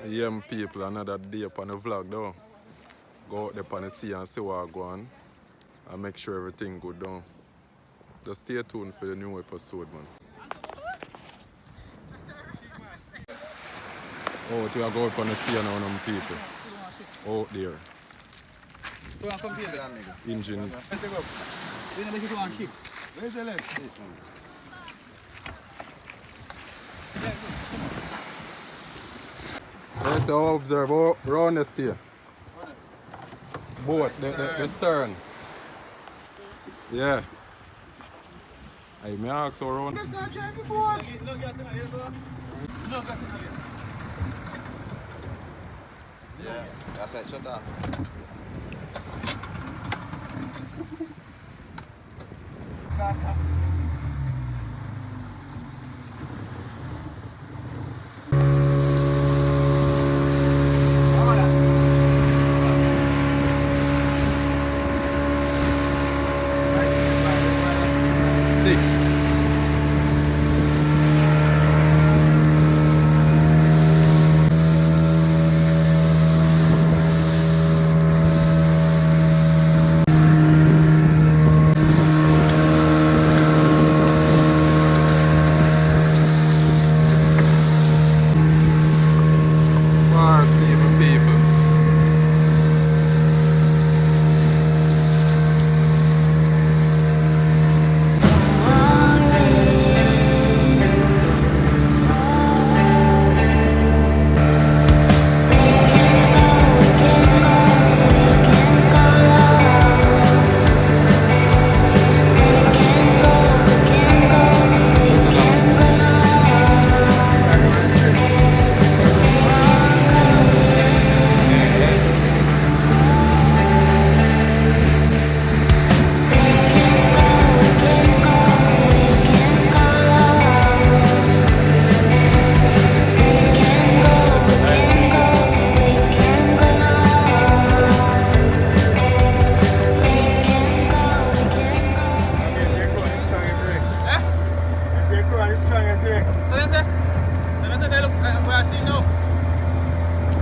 Yeah, people, another day upon the vlog though. Go out there upon the sea and see what go on. And make sure everything good down. Just stay tuned for the new episode, man. Oh, we are going upon the sea now, them people. Out there. Engine. Let's observe around the stay. Boat, the stern. Yeah. I may ask around. Let's not drive the boat. Yeah, that's it, shut up.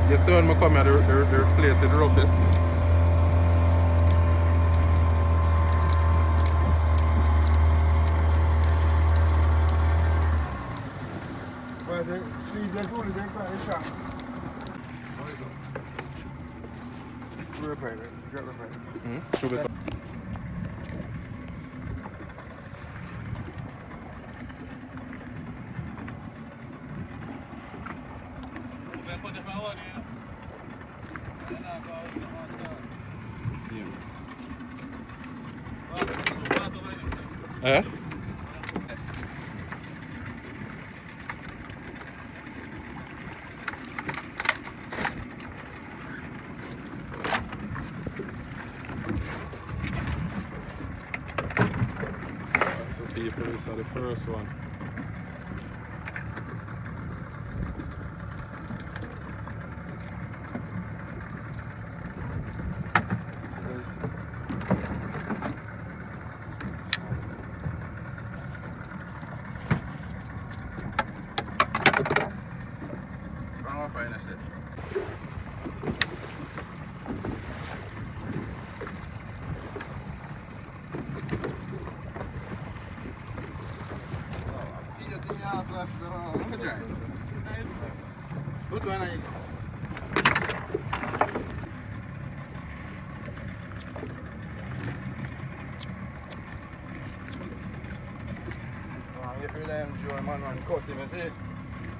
Yesterday when I come here, they replaced the roughest. Should be. Eh? So people, this is the first one.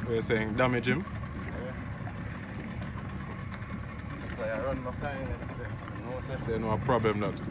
We're saying damage him? Say no problem that.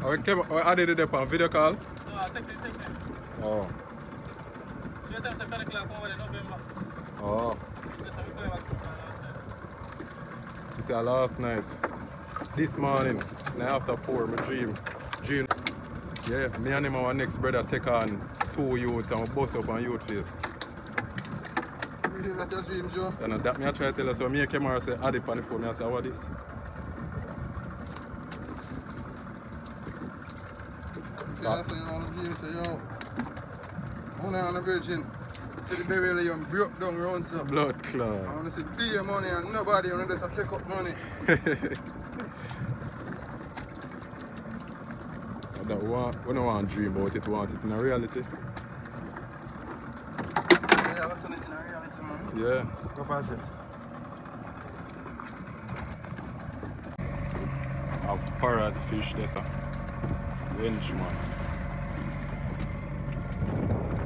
I did it on video call? No, text it. Oh. She attempts to connect like over in November. Oh. Just have to go back to You see, last night, this morning, night after 4, my dream. Yeah, me and him, our next brother, take on 2 youth and we bust up on youth face. That's your dream, Joe. And that me I try to tell her, so me and Kemara say, add it on the phone. I say, what this? Yeah, so you know, the dream say, yo, money on the virgin. See the baby you broke down around so. Blood clot. I want to see beer money and nobody want to just take up money. That we don't want to dream about it, we want it in a reality. Yeah, I'll turn it in a reality, man. Yeah. Go pass it. Have parrot fish there, sir. Wench, man.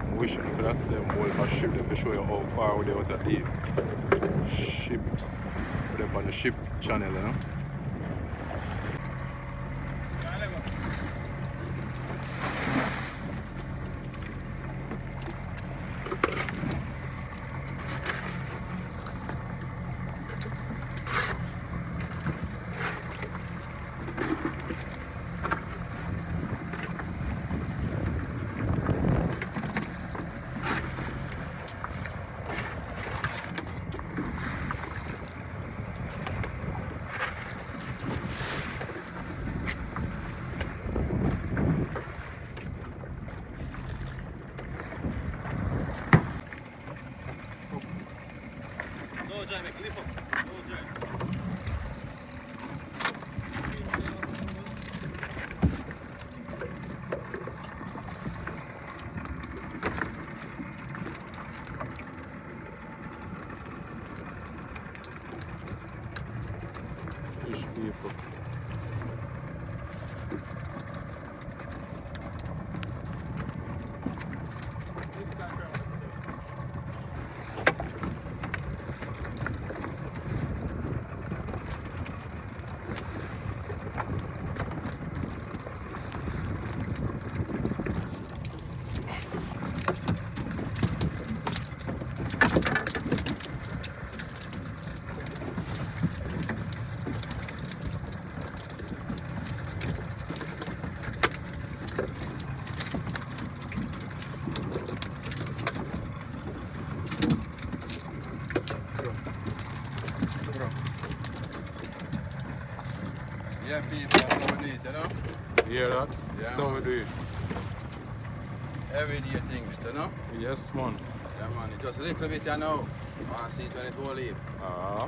I wish you could have seen them all of a ship there to show you how far they out at the ships. They're on the ship channel, you know. Fish people. Yeah, people, that's how we do it, you know? You hear that? Yeah, So man. we do it. Every day thing, this, you know? Yes, man. Yeah, man, it's just a little bit, you know. I want to see it when it will leave. Ah.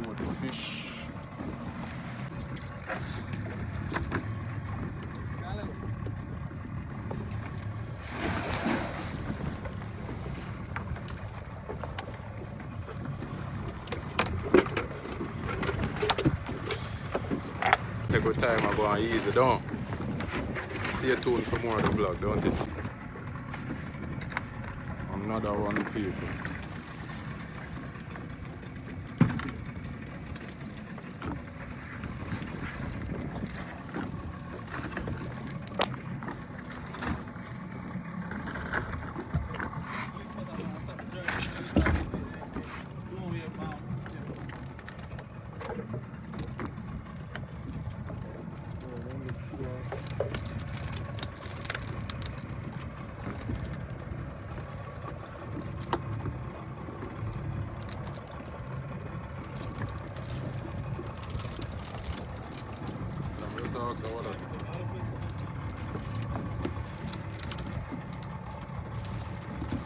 More the fish. Take your time and go and easy down. Stay tuned for more of the vlog, don't it? Another one, people.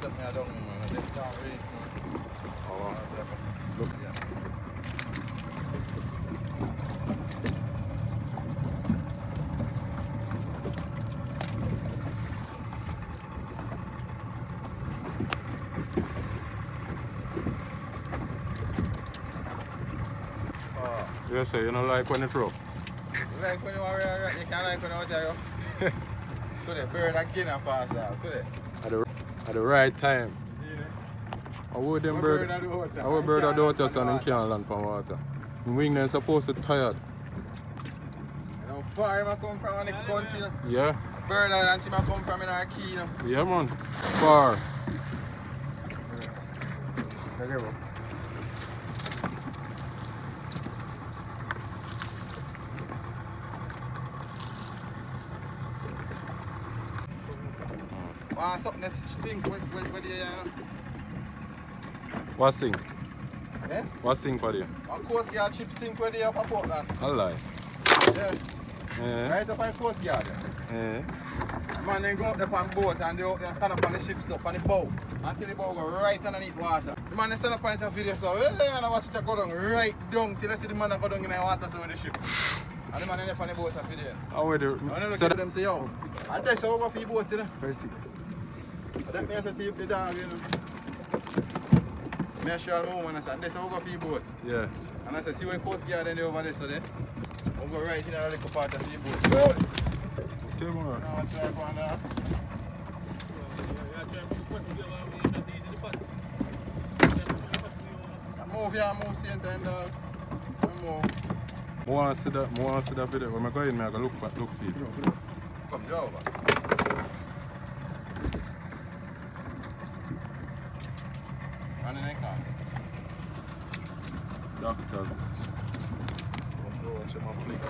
Set me down, man. I just can't reach, man. Oh, Look. Yeah. you say you don't like when it rough? You like when you are, you can't like when you are out there, yo. Could it bird again and pass out, could it? I do. at the right time. How would them bird? How would bird do it and them can't land from water? The wing them supposed to tired. You know, far him come from the country. Yeah. Bird Island him come from in our key. Yeah, man. Far. Something that stink with the What thing? eh? What thing for you? Of course, guard ship sink where they up a Portland. I lie. Yeah. Yeah. Right up on the coast guard. Yeah. Man, they go up there on boat and they stand up on the ship up on the bow. Until the bow go right underneath water. The man they stand up on the video so hey, and I watch it go down right down till I see the man that go down in the water so with the ship. And the man end up on the boat after there. How would you? And then look at them say, yo, and that's how we go for the boat, you know. That means I take the dog, you know. Me assure my woman, I said, that's how we go for the boat. Yeah. And I said, see when coast guard and over there, so there. We'll go right in a little part of the boat. Okay, man. Now what's that going on? Move here, move same time, dog. Move. I want to see that video. When I go in, I go look for it. Come, Joe over. Run in the car. Doctors. Go watch my flick.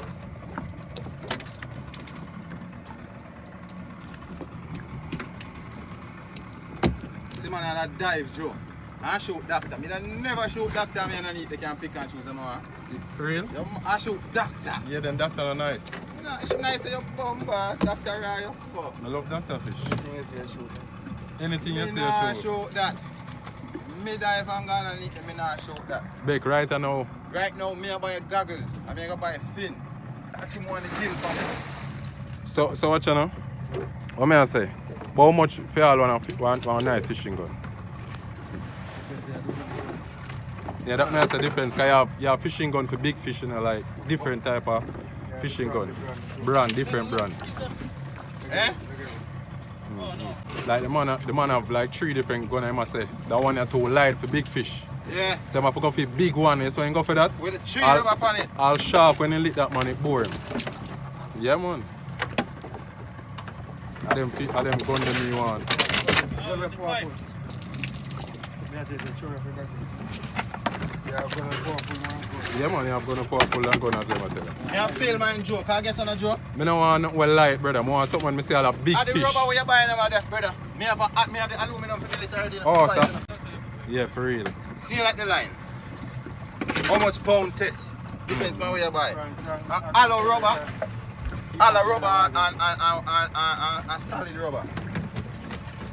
See man, I dive, Joe. I shoot doctor. I never shoot doctor. They can pick and choose. For real? I shoot doctor. Yeah, then doctor are nice. It's nice that you bum, but doctor, you fuck. I love doctor fish. Anything you say, shoot. Anything you Me say, nah so. shoot that. Me dive and gone and eat me not shoot that. Bake right now. Right now, me I buy goggles. I mean, I buy a fin. That's him want to kill for me. So what you know? What may I say? How much for all one nice fishing gun? Yeah, that makes a difference. Cause you have fishing gun for big fish, you know, like different type of fishing gun. Brand, different brand. Eh? Like the man have like 3 different guns, I must say. That one is too light for big fish. Yeah. So if I go for big one, so you go for that. With the tree rubber on it. All sharp when you lick that man, it bore him. Yeah, man. Them gun them you want. Yeah, man, you have gonna powerful and gun as them, I tell you. I feel my joke. Can I guess on a joke? I don't want nothing well light, brother. I want something when I see all that big Are the fish. rubber where you buying them at there, brother? Me have the aluminum for military. Oh, sir. Yeah, for real. See like the line. How much pound test? Depends on where you buy. Hollow rubber. Hollow rubber and solid rubber.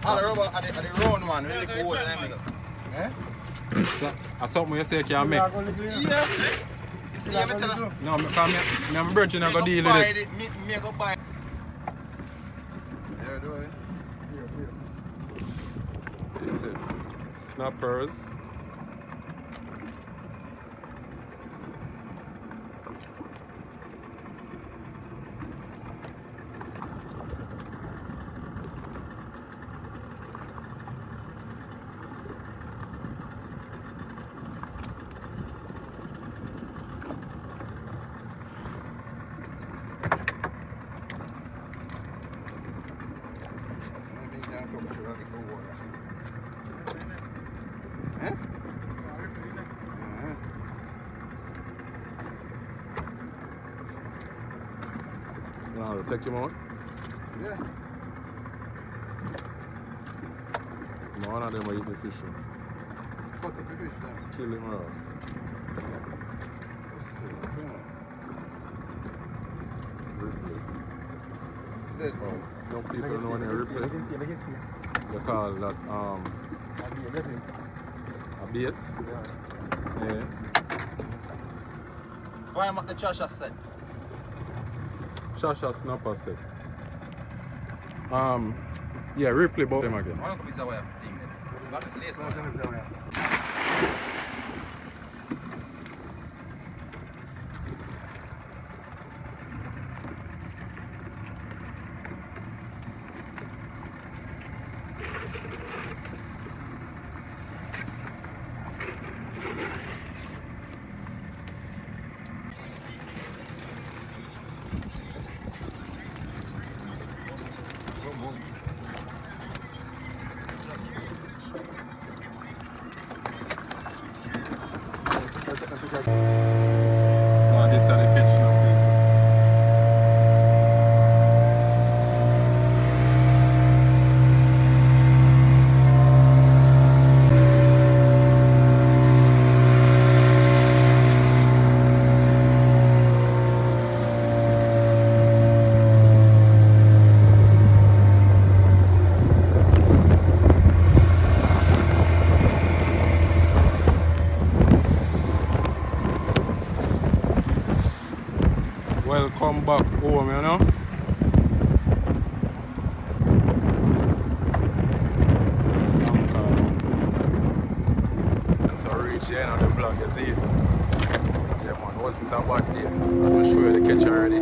Hollow rubber are the round one, really cool and everything. Eh? So, that's something you say you can make. Yeah. See, you tell her. No, because I'm a virgin, I'm going to deal with it. Me go buy it. Yeah, do it. It's it. Snappers. Now, take him out. Yeah. No one of them will eat the fish. Cut up the fish then. Kill him out. Let's see. Ripley. Dead man. Young people know when they Ripley. They call that a bait. Yeah. Why am I the trash set? Shasha snapper set. Yeah, Ripley bought them again. I want to be aware of the thing. Not the place. So this is the pitch now, people. Welcome back home, you know. So reach the end of the vlog, you see. Yeah man, wasn't a bad day. As I show you the catch already.